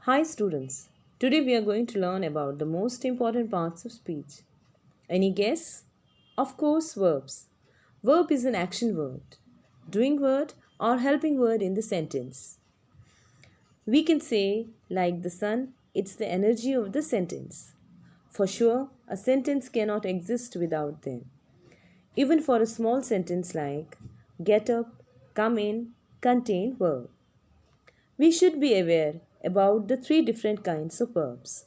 Hi students, today we are going to learn about the most important parts of speech. Any guess? Of course, verbs. Verb is an action word, doing word or helping word in the sentence. We can say, like the sun, it's the energy of the sentence. For sure, a sentence cannot exist without them. Even for a small sentence like get up, come in, contain verb. We should be aware about the three different kinds of verbs.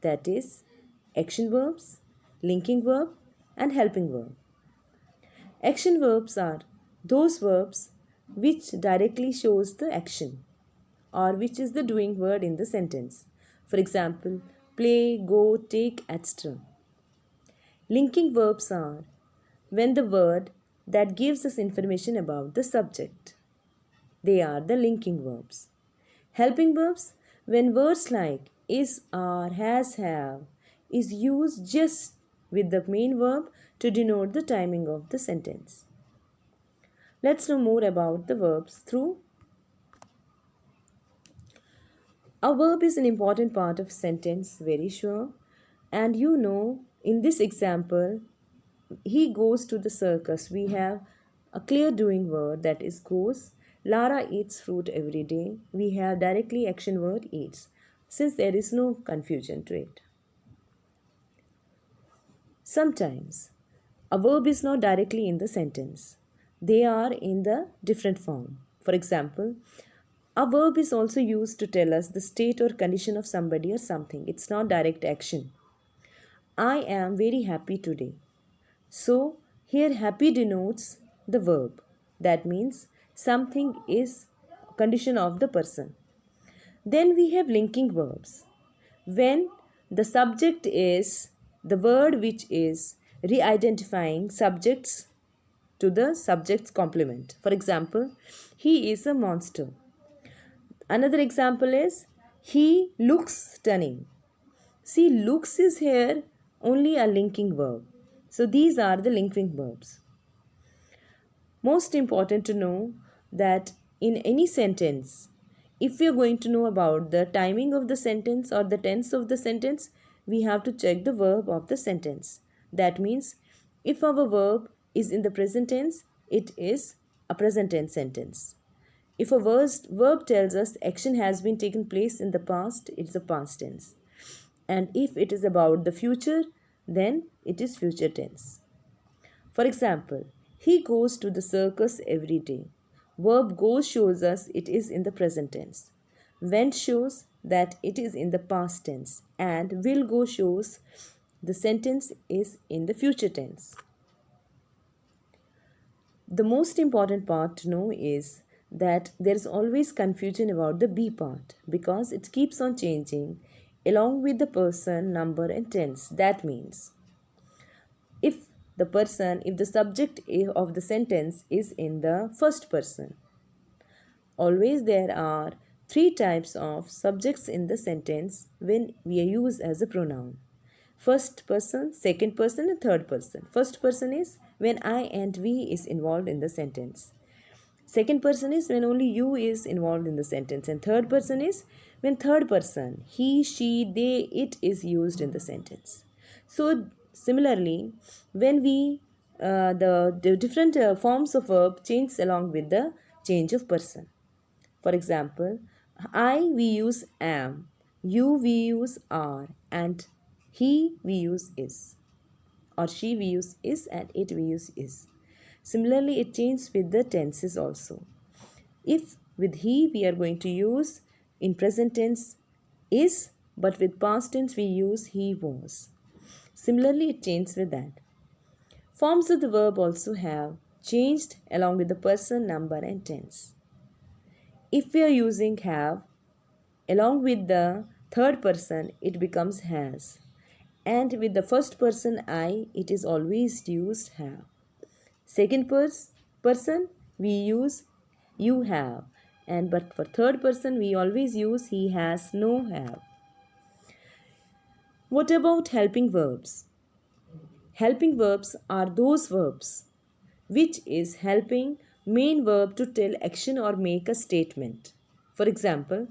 That is, action verbs, linking verb, and helping verb. Action verbs are those verbs which directly shows the action or which is the doing word in the sentence. For example, play, go, take, etc. Linking verbs are when the word that gives us information about the subject. They are the linking verbs. Helping verbs, when words like is, are, has, have is used just with the main verb to denote the timing of the sentence. Let's know more about the verbs through. A verb is an important part of a sentence, very sure. And in this example, he goes to the circus. We have a clear doing word that is goes. Lara eats fruit every day. We have directly action word eats, since there is no confusion to it. Sometimes a verb is not directly in the sentence. They are in the different form. For example, a verb is also used to tell us the state or condition of somebody or something. It's not direct action. I am very happy today. So, here happy denotes the verb. That means something is condition of the person. Then we have linking verbs. When the subject is the word which is re-identifying subjects to the subject's complement. For example, he is a monster. Another example is he looks stunning. See, looks is here only a linking verb. So these are the linking verbs. Most important to know that in any sentence, if we are going to know about the timing of the sentence or the tense of the sentence, we have to check the verb of the sentence. That means if our verb is in the present tense, it is a present tense sentence. If a verb tells us action has been taken place in the past, it's a past tense. And if it is about the future, then it is future tense. For example, he goes to the circus every day. Verb goes shows us it is in the present tense. Went shows that it is in the past tense. And will go shows the sentence is in the future tense. The most important part to know is that there is always confusion about the be part because it keeps on changing along with the person, number and tense. That means if the subject of the sentence is in the first person, always there are three types of subjects in the sentence when we are used as a pronoun. First person, second person and third person. First person is when I and we is involved in the sentence. Second person is when only you is involved in the sentence. And third person is when third person, he, she, they, it is used in the sentence. So similarly, when the different forms of verb change along with the change of person. For example, I we use am, you we use are, and he we use is, or she we use is, and it we use is. Similarly, it changes with the tenses also. If with he we are going to use in present tense is, but with past tense we use he was. Similarly, it changes with that. Forms of the verb also have changed along with the person, number and tense. If we are using have, along with the third person it becomes has. And with the first person I, it is always used have. Second person we use you have, and but for third person we always use he has, no have. What about helping verbs? Helping verbs are those verbs which is helping main verb to tell action or make a statement. For example,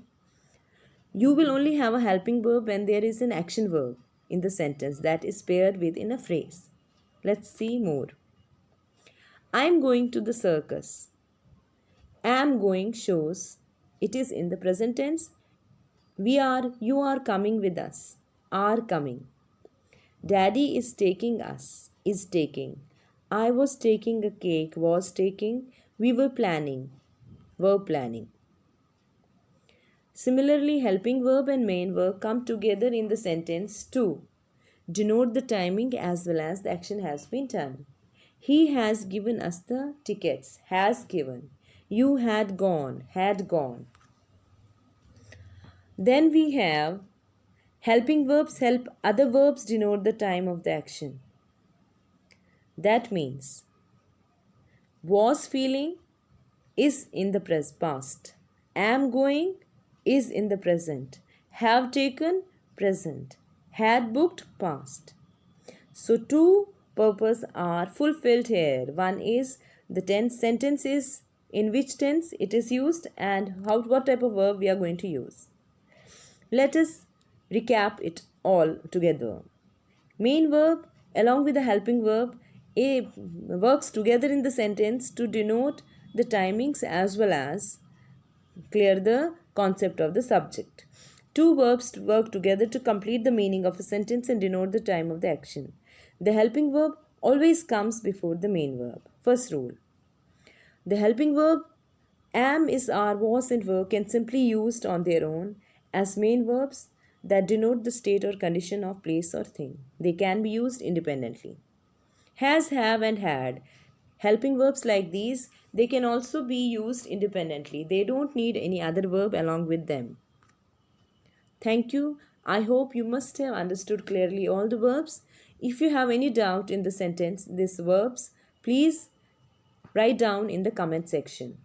You will only have a helping verb when there is an action verb in the sentence that is paired within a phrase. Let's see more. I'm going to the circus. Am going shows it is in the present tense. You are coming with us. Are coming. Daddy is taking us. Is taking. I was taking a cake. Was taking. We were planning. Were planning. Similarly, helping verb and main verb come together in the sentence to denote the timing as well as the action has been done. He has given us the tickets. Has given. You had gone. Had gone. Then we have helping verbs help other verbs denote the time of the action. That means was feeling is in the past. Am going is in the present. Have taken present. Had booked past. So two purposes are fulfilled here. One is the tense sentence is in which tense it is used and what type of verb we are going to use. Let us recap it all together. Main verb along with the helping verb works together in the sentence to denote the timings as well as clear the concept of the subject. Two verbs work together to complete the meaning of a sentence and denote the time of the action. The helping verb always comes before the main verb. First rule. The helping verb am, is, are, was and were can simply used on their own as main verbs that denote the state or condition of place or thing. They can be used independently. Has, have and had. Helping verbs like these, they can also be used independently. They don't need any other verb along with them. Thank you. I hope you must have understood clearly all the verbs. If you have any doubt in the sentence, these verbs, please write down in the comment section.